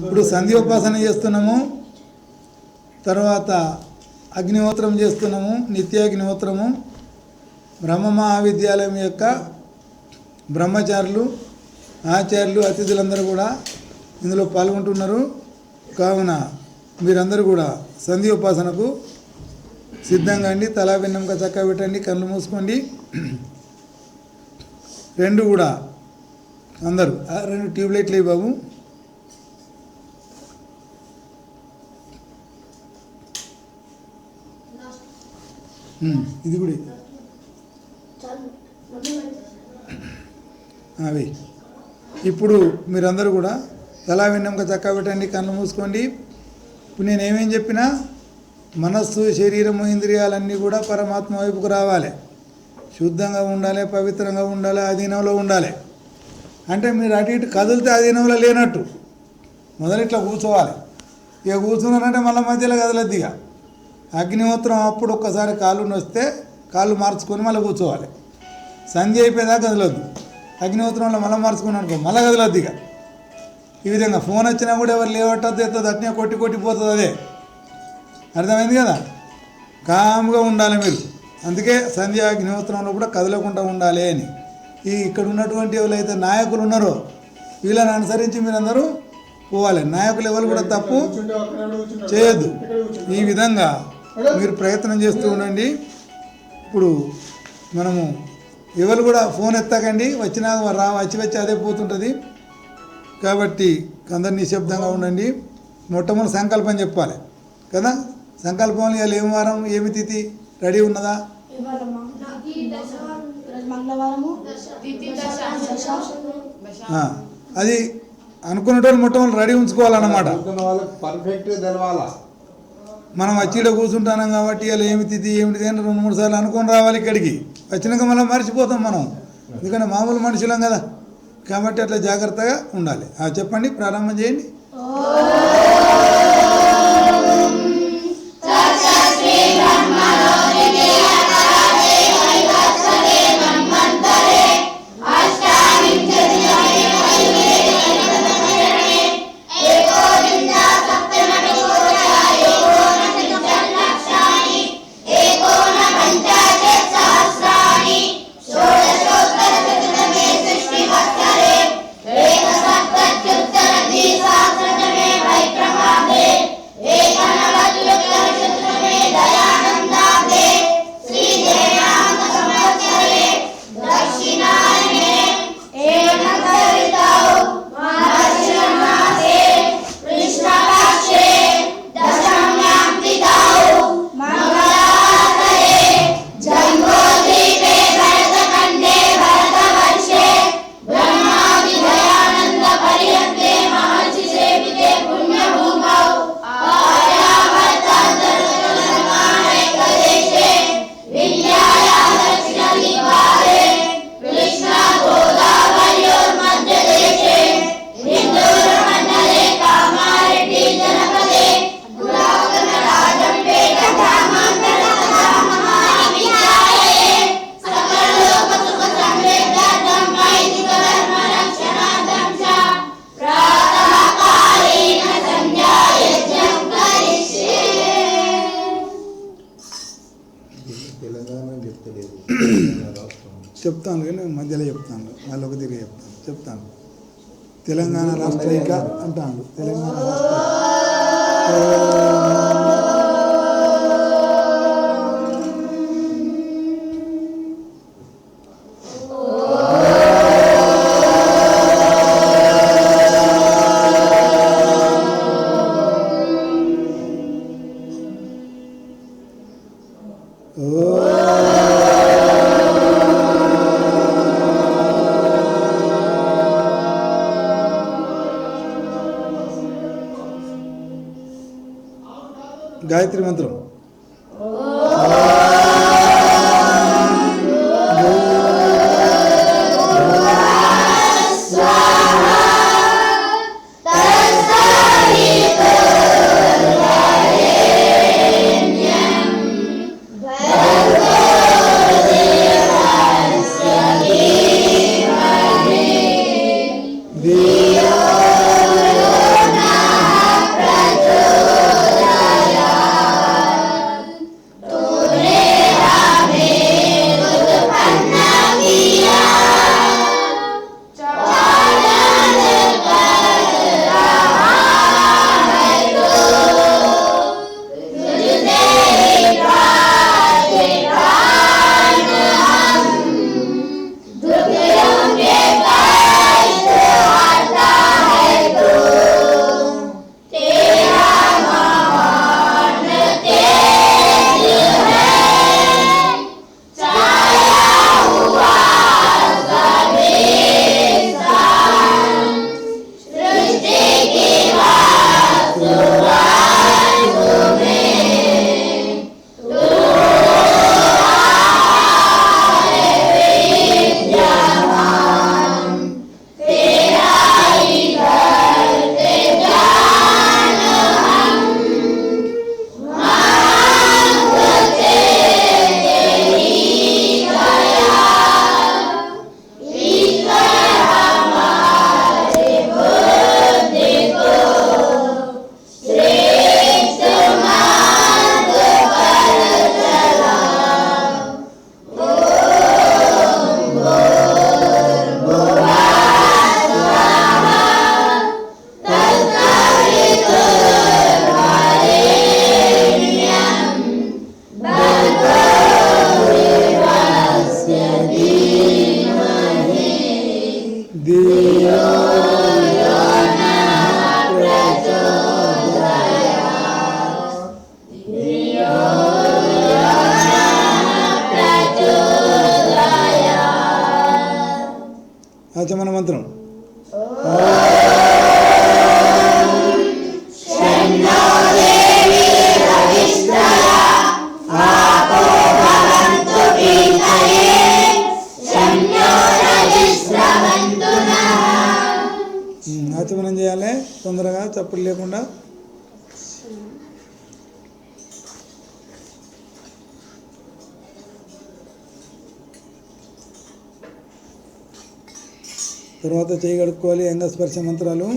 ఇప్పుడు సంధ్యోపాసన చేస్తున్నాము, తర్వాత అగ్నిహోత్రం చేస్తున్నాము, నిత్యాగ్నిహోత్రము. బ్రహ్మ మహావిద్యాలయం యొక్క బ్రహ్మచారులు, ఆచార్యులు, అతిథులందరూ కూడా ఇందులో పాల్గొంటున్నారు. కావున మీరందరూ కూడా సంధ్యోపాసనకు సిద్ధంగా అండి. తలా భిన్నంగా చక్క పెట్టండి, కళ్ళు మూసుకోండి. రెండు కూడా అందరూ 2 ట్యూబ్లైట్లు ఇవి బాబు. ఇది కూడా అవి. ఇప్పుడు మీరందరూ కూడా తలా విన్నంగా చక్క పెట్టండి, కళ్ళు మూసుకోండి. ఇప్పుడు నేనేమేం చెప్పినా మనస్సు, శరీరము, ఇంద్రియాలన్నీ కూడా పరమాత్మ వైపుకు రావాలి, శుద్ధంగా ఉండాలి, పవిత్రంగా ఉండాలి, అధీనంలో ఉండాలి. అంటే మీరు అటు ఇటు కదిలితే అధీనంలో లేనట్టు. మొదలు ఇట్లా కూర్చోవాలి. ఇక కూర్చున్నారంటే మళ్ళీ మధ్యలో కదలద్దు. ఇక అగ్నిహోత్రం అప్పుడు ఒక్కసారి కాళ్ళు వస్తే కాళ్ళు మార్చుకొని మళ్ళీ కూర్చోవాలి. సంధ్య అయిపోయేదాకా కదలొద్దు. అగ్నిహోత్రంలో మళ్ళీ మార్చుకుని అనుకో మళ్ళీ కదలద్దు. ఇక ఈ విధంగా ఫోన్ వచ్చినా కూడా ఎవరు లేవట్టద్దు, ఎత్తదు, అట్నే కొట్టిపోతుంది. అదే అర్థమైంది కదా. కామ్గా ఉండాలి మీరు. అందుకే సంధ్య అగ్నిహోత్రంలో కూడా కదలకుండా ఉండాలి అని. ఇక్కడ ఉన్నటువంటి ఎవరైతే నాయకులు ఉన్నారో వీళ్ళని అనుసరించి మీరందరూ పోవాలి. నాయకులు ఎవరు కూడా తప్పు చేయొద్దు. ఈ విధంగా మీరు ప్రయత్నం చేస్తూ ఉండండి. ఇప్పుడు మనము ఎవరు కూడా ఫోన్ ఎత్తకండి, వచ్చినా వచ్చి అదే పోతుంటుంది. కాబట్టి అందరు నిశ్శబ్దంగా ఉండండి. మొట్టమొదటి సంకల్పం చెప్పాలి కదా. సంకల్పంలో ఇవాళ ఏం వారం, ఏమి తిథి రెడీ ఉన్నదా? అది అనుకునేటోళ్ళు మొట్టమొదటి రెడీ ఉంచుకోవాలన్నమాట. మనం వచ్చిలో కూర్చుంటున్నాం కాబట్టి ఇలా ఏమి తిథి ఏమిటి అని 2-3 సార్లు అనుకొని రావాలి ఇక్కడికి. వచ్చినాక మళ్ళీ మర్చిపోతాం మనం, ఎందుకంటే మామూలు మనుషులం కదా. కాబట్టి అట్లా జాగ్రత్తగా ఉండాలి. చెప్పండి, ప్రారంభం చేయండి. చెప్తాను కానీ మధ్యలో చెప్తాను, మళ్ళీ ఒక తిరిగి చెప్తాను. తెలంగాణ రాష్ట్ర ఐక్య అంటాను. తెలంగాణ రాష్ట్ర గాయత్రి మంత్రం. Yeah. ఆచమనం చేయాలి తొందరగా, చప్పుడు లేకుండా. తర్వాత చేయి కడుక్కోవాలి. అంగస్పర్శ మంత్రాలు.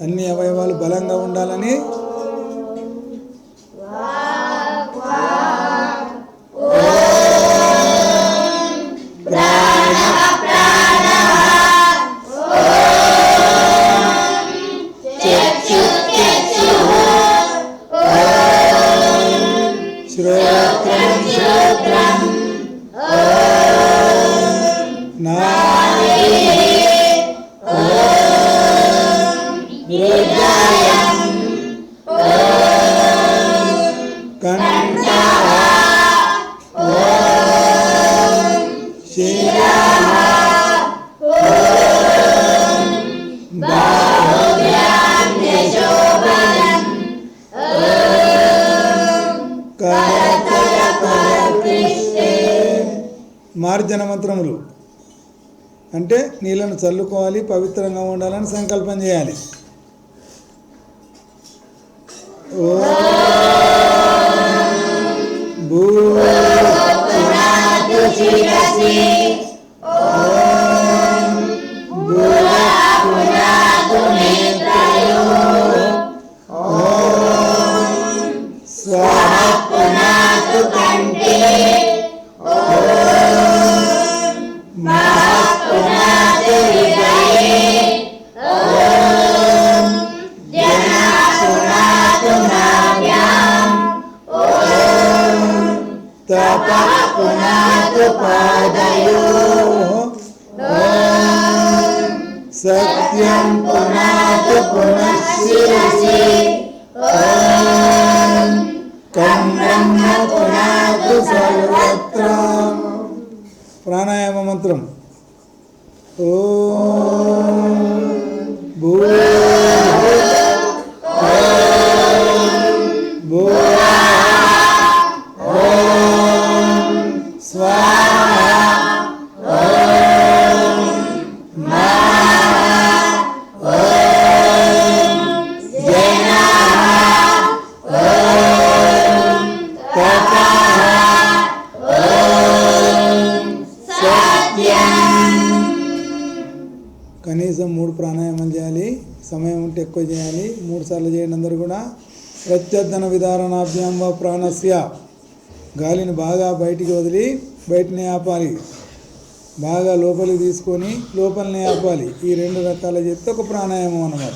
అన్ని అవయవాలు బలంగా ఉండాలని. మార్జన మంత్రములు అంటే నీళ్ళను చల్లుకోవాలి, పవిత్రంగా ఉండాలని సంకల్పం చేయాలి. సత్యం పునాతు పునఃశిరసి బ్రహ్మ పునాతు సర్వత్ర. ప్రాణాయామ మంత్రం. కనీసం 3 ప్రాణాయామాలు చేయాలి. సమయం ఉంటే ఎక్కువ చేయాలి. 3 సార్లు చేయండి అందరూ కూడా. ప్రత్యర్థన విధారణాభ్యాం వా ప్రాణస్య. గాలిని బాగా బయటికి వదిలి బయటనే ఆపాలి, బాగా లోపలికి తీసుకొని లోపలనే ఆపాలి. ఈ 2 రకాల చేస్తే ఒక ప్రాణాయామం అన్నమాట.